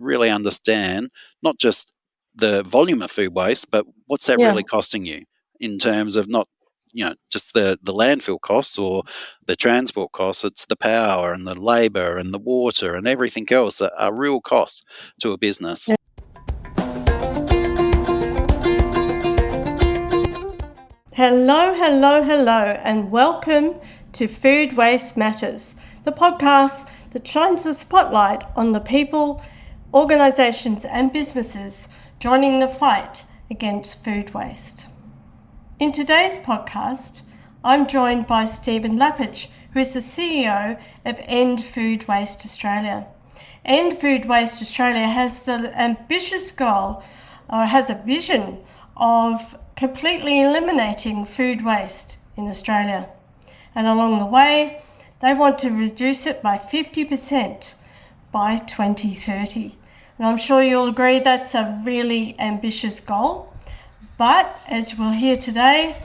really understand not just the volume of food waste, but what's that Yeah. really costing you in terms of not just the landfill costs or the transport costs. It's the power and the labour and the water and everything else that are real costs to a business. Yeah. Hello, hello, hello, and welcome to Food Waste Matters, the podcast that shines the spotlight on the people, organisations and businesses joining the fight against food waste. In today's podcast, I'm joined by Stephen Lapidge, who is the CEO of End Food Waste Australia. End Food Waste Australia has the ambitious goal, or has a vision of completely eliminating food waste in Australia. And along the way, they want to reduce it by 50% by 2030. And I'm sure you'll agree that's a really ambitious goal. But as we'll hear today,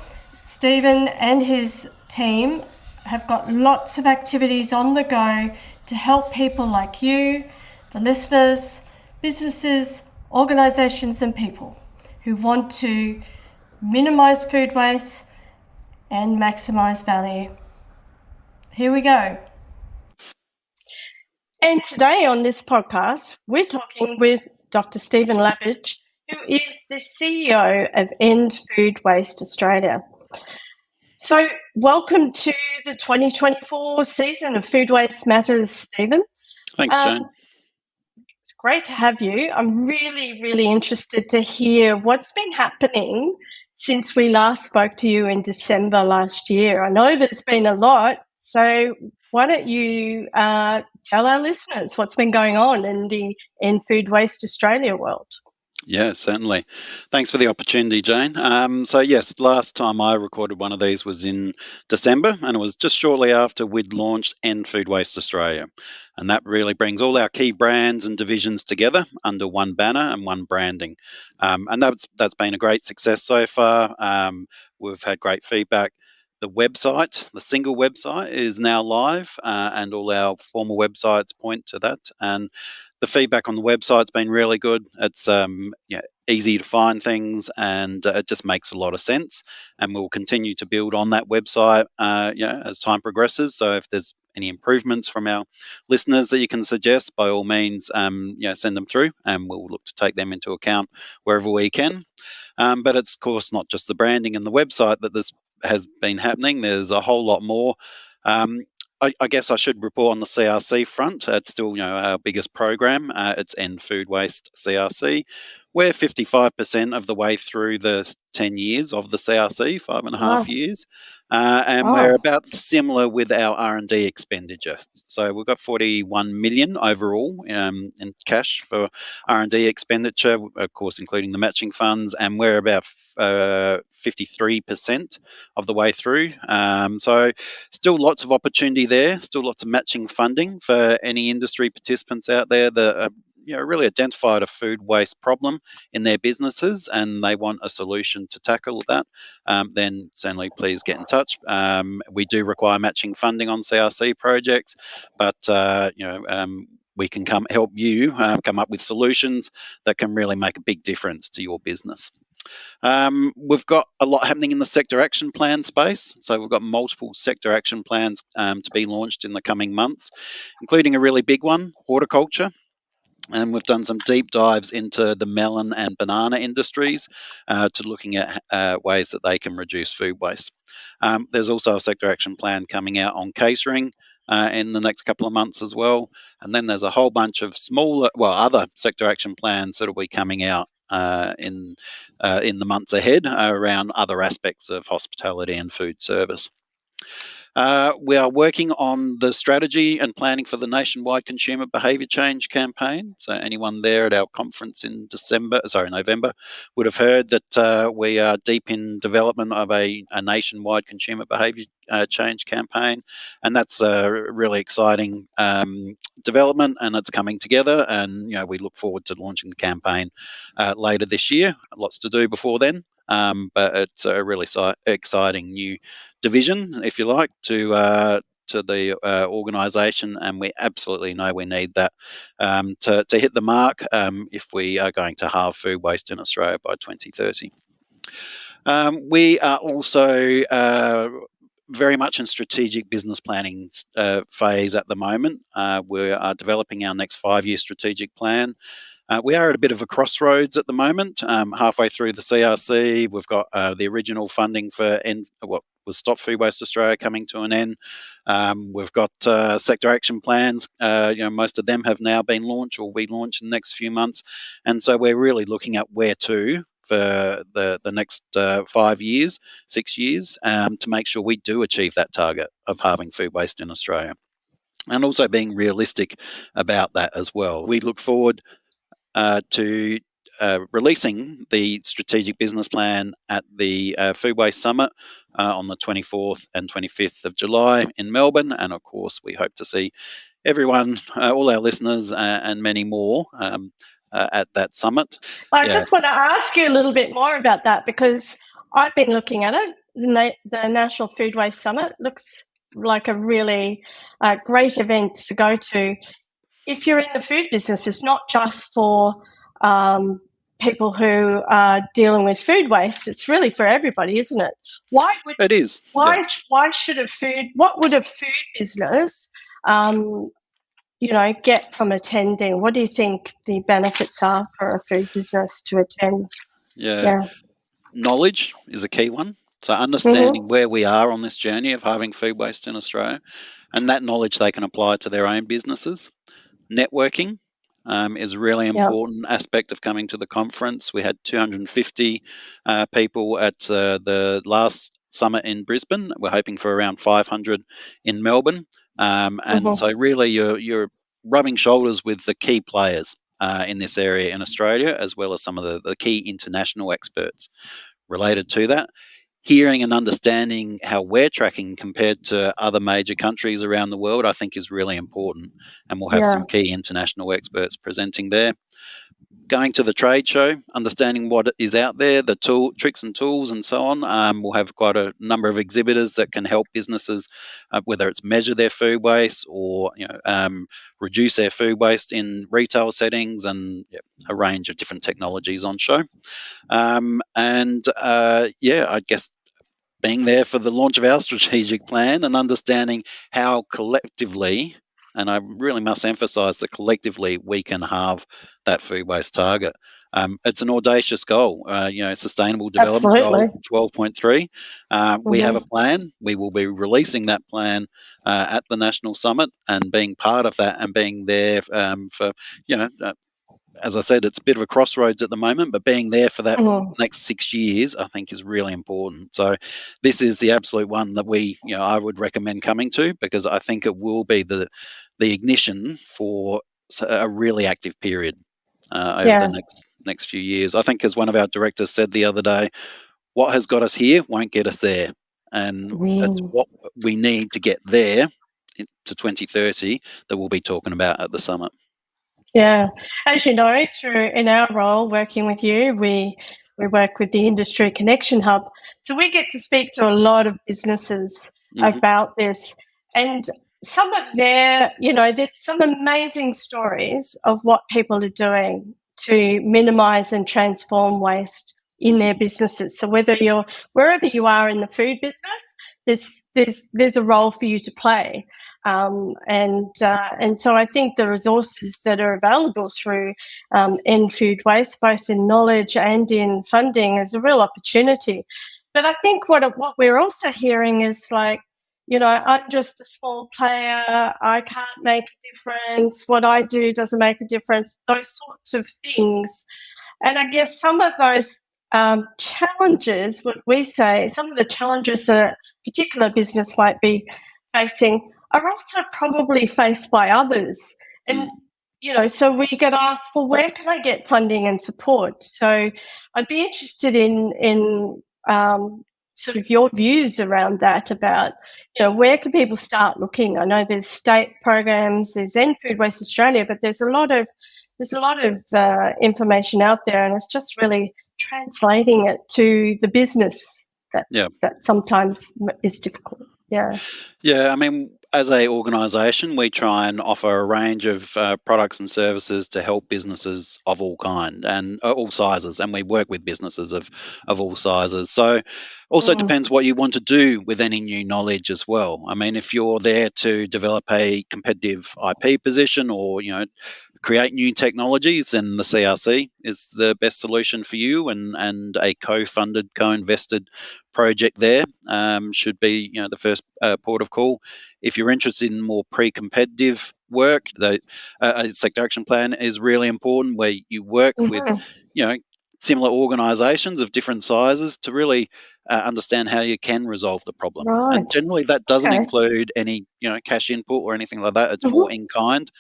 Stephen and his team have got lots of activities on the go to help people like you, the listeners, businesses, organisations and people who want to minimise food waste and maximise value. Here we go. And today on this podcast, we're talking with Dr Stephen Lapidge, who is the CEO of End Food Waste Australia. So welcome to the 2024 season of Food Waste Matters, Stephen. Thanks, Jane. It's great to have you. I'm really, really interested to hear what's been happening since we last spoke to you in December last year. I know there's been a lot, so why don't you tell our listeners what's been going on in the Food Waste Australia world? Yeah, certainly. Thanks for the opportunity, Jane. So yes, last time I recorded one of these was in December, and it was just shortly after we'd launched End Food Waste Australia. And that really brings all our key brands and divisions together under one banner and one branding. And that's been a great success so far. We've had great feedback. The website, the single website, is now live, and all our former websites point to that. And the feedback on the website's been really good. It's easy to find things, and it just makes a lot of sense. And we'll continue to build on that website, as time progresses. So if there's any improvements from our listeners that you can suggest, by all means, send them through, and we'll look to take them into account wherever we can. But it's, of course, not just the branding and the website that this has been happening. There's a whole lot more. I guess I should report on the CRC front. It's still, our biggest program. It's End Food Waste CRC. We're 55% of the way through the 10 years of the CRC, 5.5 years, and we're about similar with our R&D expenditure. So we've got 41 million overall in cash for R&D expenditure, of course, including the matching funds, and we're about 53% of the way through. So still lots of opportunity there, still lots of matching funding for any industry participants out there that really identified a food waste problem in their businesses and they want a solution to tackle that, then certainly please get in touch. We do require matching funding on CRC projects, but we can help you come up with solutions that can really make a big difference to your business. We've got a lot happening in the sector action plan space. So we've got multiple sector action plans to be launched in the coming months, including a really big one, horticulture. And we've done some deep dives into the melon and banana industries to looking at ways that they can reduce food waste. There's also a sector action plan coming out on catering in the next couple of months as well. And then there's a whole bunch of other sector action plans that will be coming out in the months ahead around other aspects of hospitality and food service. We are working on the strategy and planning for the nationwide consumer behaviour change campaign. So anyone there at our conference in November would have heard that we are deep in development of a nationwide consumer behaviour change campaign, and that's a really exciting development, and it's coming together, and we look forward to launching the campaign later this year. Lots to do before then, but it's a really exciting new division, if you like, to to the organisation, and we absolutely know we need that to hit the mark if we are going to halve food waste in Australia by 2030. We are also very much in strategic business planning phase at the moment. We are developing our next 5-year strategic plan. We are at a bit of a crossroads at the moment. Halfway through the CRC, we've got the original funding for what was Stop Food Waste Australia coming to an end. We've got sector action plans. Most of them have now been launched or will be launched in the next few months, and so we're really looking at where to for the next 5 years, 6 years, to make sure we do achieve that target of halving food waste in Australia, and also being realistic about that as well. We look forward to releasing the strategic business plan at the Food Waste Summit on the 24th and 25th of July in Melbourne. And of course, we hope to see everyone, all our listeners, and many more at that summit. I just want to ask you a little bit more about that, because I've been looking at it. The National Food Waste Summit looks like a really great event to go to. If you're in the food business, it's not just for people who are dealing with food waste. It's really for everybody, isn't it? It is. Why should what would a food business get from attending? What do you think the benefits are for a food business to attend? Yeah. Knowledge is a key one. So understanding where we are on this journey of halving food waste in Australia, and that knowledge they can apply to their own businesses. Networking is a really important aspect of coming to the conference. We had 250 people at the last summit in Brisbane. We're hoping for around 500 in Melbourne. So really you're rubbing shoulders with the key players in this area in Australia, as well as some of the key international experts related to that. Hearing and understanding how we're tracking compared to other major countries around the world, I think is really important. And we'll have some key international experts presenting there. Going to the trade show, understanding what is out there, the tricks and tools and so on. We'll have quite a number of exhibitors that can help businesses, whether it's measure their food waste or reduce their food waste in retail settings, and a range of different technologies on show. I guess being there for the launch of our strategic plan and understanding how collectively, and I really must emphasise that collectively we can halve that food waste target. It's an audacious goal, Sustainable Development Goal 12.3. We have a plan. We will be releasing that plan at the National Summit, and being part of that and being there for, as I said, it's a bit of a crossroads at the moment, but being there for that next 6 years, I think, is really important. So this is the absolute one that I would recommend coming to, because I think it will be the ignition for a really active period over the next few years. I think, as one of our directors said the other day, what has got us here won't get us there. And that's what we need to get there to 2030 that we'll be talking about at the summit. Yeah. As you know, in our role working with you, we work with the Industry Connection Hub. So we get to speak to a lot of businesses about this. And some of there's some amazing stories of what people are doing to minimise and transform waste in their businesses. So wherever you are in the food business, there's a role for you to play. And so I think the resources that are available through End Food Waste, both in knowledge and in funding, is a real opportunity. But I think what we're also hearing is like, I'm just a small player, I can't make a difference, what I do doesn't make a difference, those sorts of things. And I guess some of those challenges, what we say, some of the challenges that a particular business might be facing are also probably faced by others. And, so we get asked, well, where can I get funding and support? So I'd be interested in sort of your views around that, about, where can people start looking? I know there's state programs, there's End Food Waste Australia, but there's a lot of information out there, and it's just really translating it to the business that sometimes is difficult. Yeah. Yeah, I mean, as a organisation, we try and offer a range of products and services to help businesses of all kind and all sizes, and we work with businesses of all sizes. So, also Mm. depends what you want to do with any new knowledge as well. I mean, if you're there to develop a competitive IP position, or create new technologies, and the CRC is the best solution for you, and a co-funded, co-invested project there should be the first port of call. If you're interested in more pre-competitive work, the sector action plan is really important, where you work with Mm-hmm. you know similar organisations of different sizes to really understand how you can resolve the problem. And Right. generally, that doesn't Okay. include any cash input or anything like that. It's more Mm-hmm. in kind.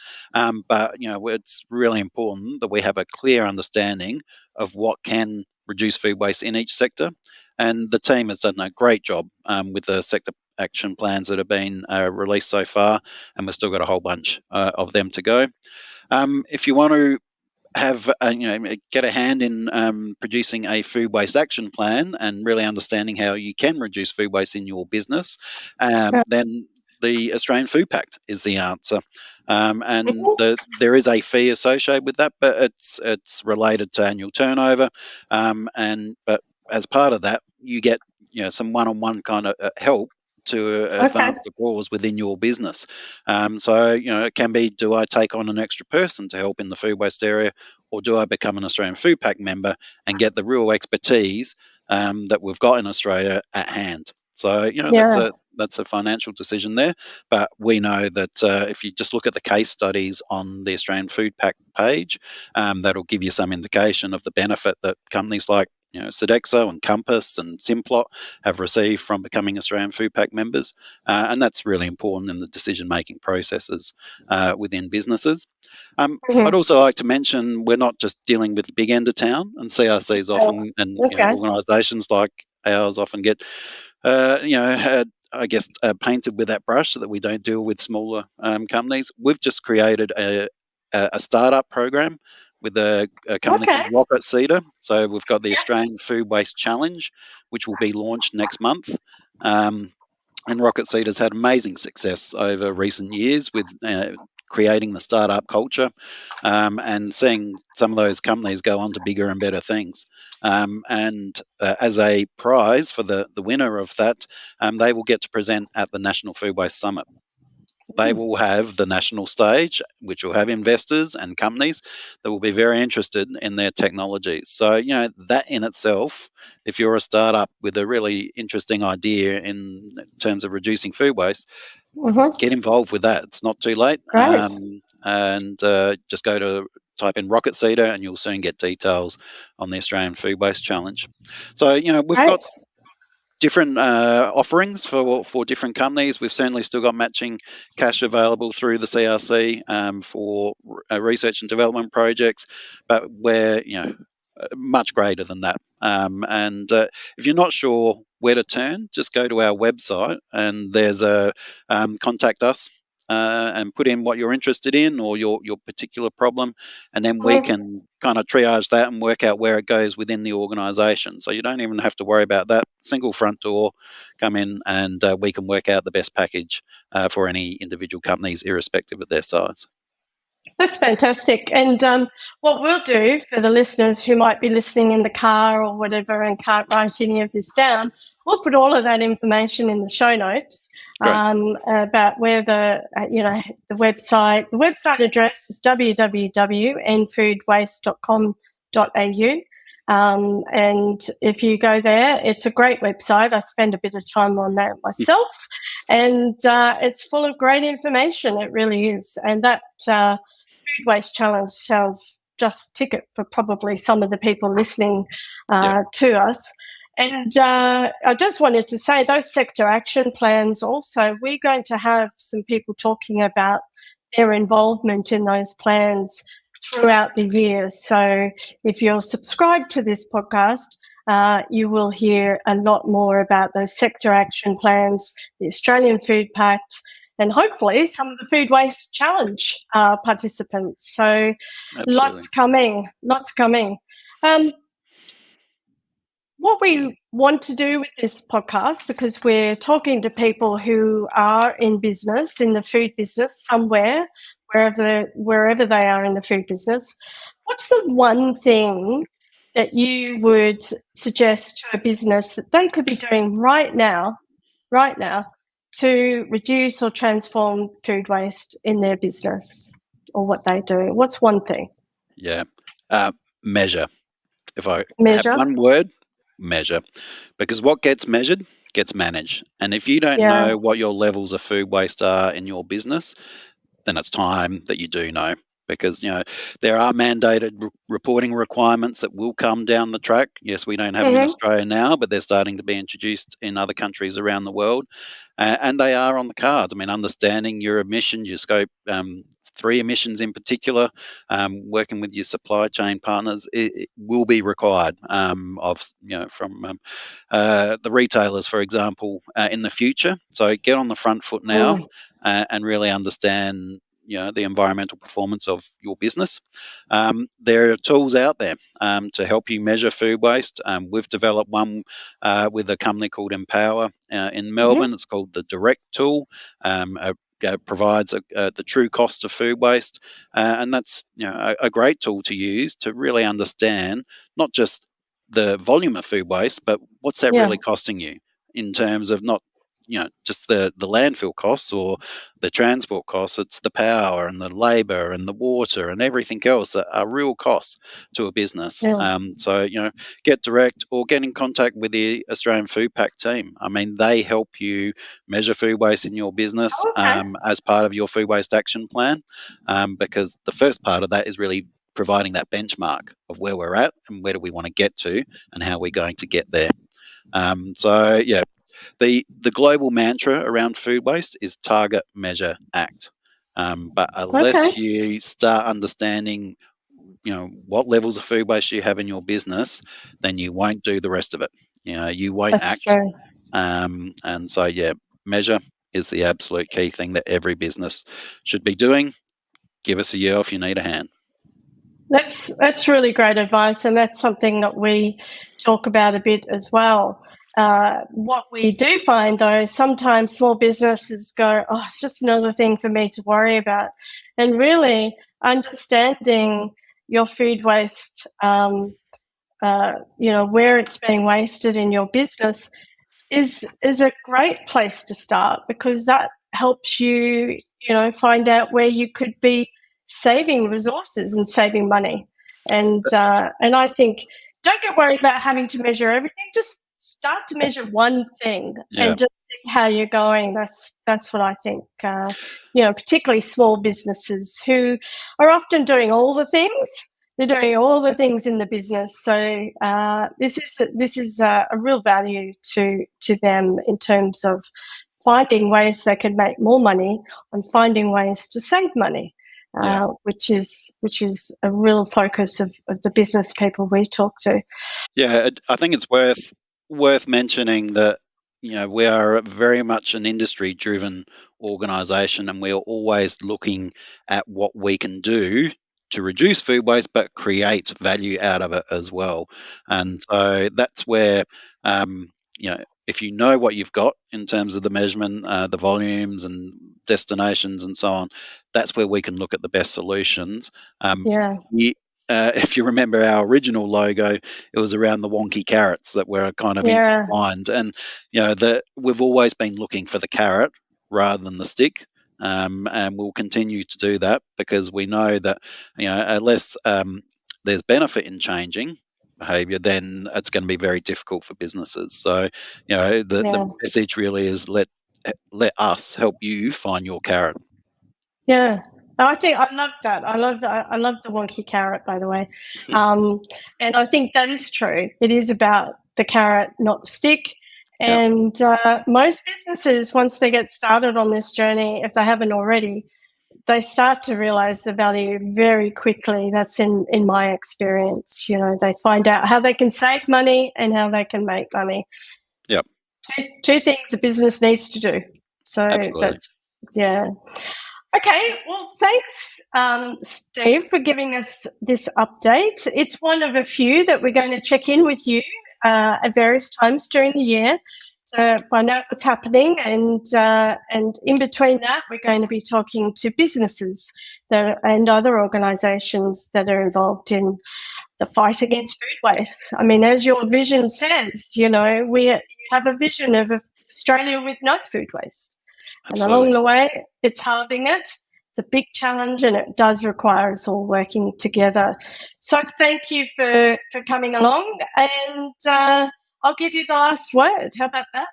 But it's really important that we have a clear understanding of what can reduce food waste in each sector. And the team has done a great job with the sector action plans that have been released so far, and we've still got a whole bunch of them to go. If you want to have get a hand in producing a food waste action plan and really understanding how you can reduce food waste in your business, Yeah. then the Australian Food Pact is the answer. And Mm-hmm. there is a fee associated with that, but it's related to annual turnover. And but as part of that, you get some one-on-one kind of help to Okay. advance the cause within your business. So it can be: do I take on an extra person to help in the food waste area, or do I become an Australian Food Pact member and get the real expertise that we've got in Australia at hand? So Yeah. that's a financial decision there, but we know that if you just look at the case studies on the Australian Food Pact page, that'll give you some indication of the benefit that companies like Sodexo and Compass and Simplot have received from becoming Australian Food Pact members, and that's really important in the decision-making processes within businesses. I'd Mm-hmm. also like to mention we're not just dealing with the big end of town, and CRCs often, and Okay. organisations like ours often get, I guess, painted with that brush, so that we don't deal with smaller companies. We've just created a startup program with a company Okay. called Rocket Cedar. So we've got the Yeah. Australian Food Waste Challenge, which will be launched next month. Um, and Rocket Seed has had amazing success over recent years with creating the startup culture, and seeing some of those companies go on to bigger and better things. And as a prize for the winner of that, they will get to present at the National Food Waste Summit. They will have the national stage, which will have investors and companies that will be very interested in their technologies. So, that in itself, if you're a startup with a really interesting idea in terms of reducing food waste, Mm-hmm. get involved with that. It's not too late. Great. And just go to type in Rocket Seeder, and you'll soon get details on the Australian Food Waste Challenge. So, we've got Great. different offerings for different companies. We've certainly still got matching cash available through the CRC for research and development projects, but we're much greater than that. And if you're not sure where to turn, just go to our website, and there's a contact us. And put in what you're interested in, or your particular problem, and then we Mm. can kind of triage that and work out where it goes within the organisation. So you don't even have to worry about that. Single front door, come in, and we can work out the best package for any individual companies, irrespective of their size. That's fantastic. And what we'll do for the listeners who might be listening in the car or whatever and can't write any of this down, we'll put all of that information in the show notes Great. about where the website address is www.nfoodwaste.com.au. And if you go there, it's a great website. I spend a bit of time on that myself, and it's full of great information. It really is. And that Food Waste Challenge sounds just ticket for probably some of the people listening Yeah, to us. And I just wanted to say those sector action plans also, we're going to have some people talking about their involvement in those plans throughout the year. So if you're subscribed to this podcast, you will hear a lot more about those sector action plans, the Australian Food Pact, and hopefully some of the Food Waste Challenge participants. So absolutely. lots coming, lots coming. Um, what we want to do with this podcast, because we're talking to people who are in business, in the food business somewhere, wherever they are in the food business, what's the one thing that you would suggest to a business that they could be doing right now, to reduce or transform food waste in their business or what they do? What's one thing? Yeah. Measure. If I have Measure. one word, measure. Because what gets measured gets managed. And if you don't Yeah. know what your levels of food waste are in your business, then it's time that you do know, because there are mandated reporting requirements that will come down the track. Yes, we don't have them in Mm-hmm. Australia now, but they're starting to be introduced in other countries around the world, and they are on the cards. I mean, understanding your emissions, your scope 3 emissions in particular, working with your supply chain partners, it will be required from the retailers, for example, in the future. So get on the front foot now, Mm. and really understand the environmental performance of your business. There are tools out there to help you measure food waste. We've developed one with a company called Empauer in Mm-hmm. Melbourne. It's called the Direct Tool. Provides the true cost of food waste, and that's a great tool to use to really understand not just the volume of food waste, but what's that Yeah. really costing you in terms of not just the landfill costs or the transport costs. It's the power and the labor and the water and everything else that are real costs to a business. Yeah. So get direct or get in contact with the Australian Food Pack team. I mean, they help you measure food waste in your business Okay. as part of your food waste action plan, because the first part of that is really providing that benchmark of where we're at and where do we want to get to and how we're going to get there. So yeah, the global mantra around food waste is target, measure, act. But Okay. unless you start understanding, what levels of food waste you have in your business, then you won't do the rest of it. You won't That's act. true. And so yeah, measure is the absolute key thing that every business should be doing. Give us a yell if you need a hand. That's really great advice, and that's something that we talk about a bit as well. What we do find, though, is sometimes small businesses go, "Oh, it's just another thing for me to worry about," and really understanding your food waste, where it's being wasted in your business is a great place to start, because that helps you, find out where you could be saving resources and saving money. And I think, don't get worried about having to measure everything. Just start to measure one thing Yeah. and just see how you're going. That's what I think. Particularly small businesses who are often doing all the things. They're doing all the things in the business, so this is a real value to them in terms of finding ways they can make more money and finding ways to save money, Yeah. which is a real focus of the business people we talk to. Yeah, I think it's worth mentioning that we are very much an industry-driven organisation, and we are always looking at what we can do to reduce food waste, but create value out of it as well. And so that's where um, if you know what you've got in terms of the measurement, the volumes and destinations and so on, that's where we can look at the best solutions. Um, Yeah, if you remember our original logo, it was around the wonky carrots that were kind of yeah, intertwined, and that we've always been looking for the carrot rather than the stick, and we'll continue to do that because we know that unless there's benefit in changing behaviour, then it's going to be very difficult for businesses. So the yeah. message really is let us help you find your carrot. Yeah. I think I love that. I love the wonky carrot, by the way. Um, and I think that is true. It is about the carrot, not the stick. Yeah, And most businesses, once they get started on this journey, if they haven't already, they start to realize the value very quickly. That's in my experience. They find out how they can save money and how they can make money. yeah, Two things a business needs to do. So absolutely. that's, yeah. Okay, well, thanks, Steve, for giving us this update. It's one of a few that we're going to check in with you at various times during the year to find out what's happening, and in between that, we're going to be talking to businesses and other organisations that are involved in the fight against food waste. I mean, as your vision says, we have a vision of Australia with no food waste. Absolutely. And along the way, it's halving it. It's a big challenge, and it does require us all working together. So thank you for coming along, and I'll give you the last word. How about that?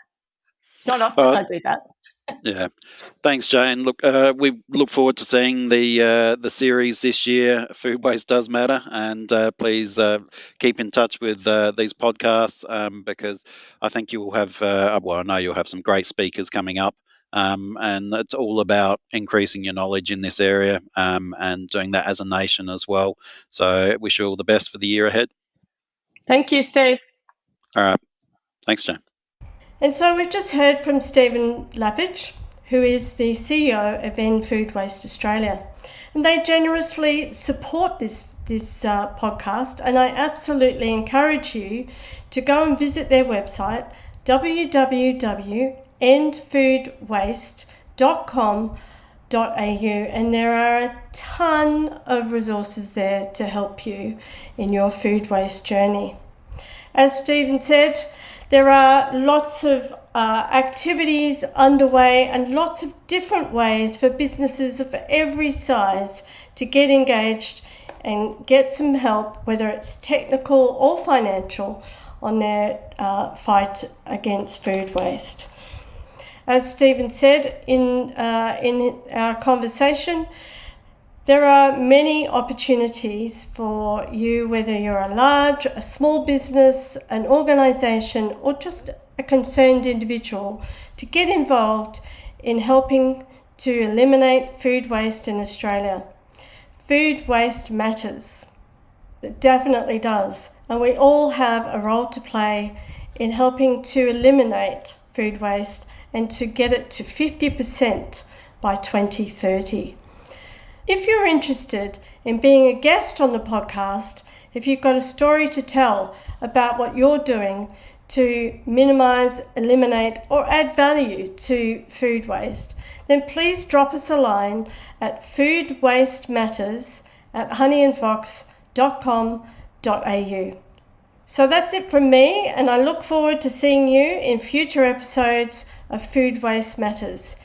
It's not often I do that. Yeah. Thanks, Jayne. Look, we look forward to seeing the series this year. Food waste does matter, and please keep in touch with these podcasts because I think you will have. I know you'll have some great speakers coming up, and it's all about increasing your knowledge in this area and doing that as a nation as well. So, wish you all the best for the year ahead. Thank you, Steve. All right. Thanks, Jayne. And so we've just heard from Stephen Lapidge, who is the CEO of End Food Waste Australia. And they generously support this podcast, and I absolutely encourage you to go and visit their website, www.endfoodwaste.com.au, and there are a ton of resources there to help you in your food waste journey. As Stephen said, there are lots of activities underway and lots of different ways for businesses of every size to get engaged and get some help, whether it's technical or financial, on their fight against food waste. As Stephen said in our conversation, there are many opportunities for you, whether you're a large, a small business, an organisation, or just a concerned individual, to get involved in helping to eliminate food waste in Australia. Food waste matters. It definitely does. And we all have a role to play in helping to eliminate food waste and to get it to 50% by 2030. If you're interested in being a guest on the podcast, if you've got a story to tell about what you're doing to minimise, eliminate, or add value to food waste, then please drop us a line at foodwastematters@honeyandfox.com.au. So that's it from me, and I look forward to seeing you in future episodes of Food Waste Matters.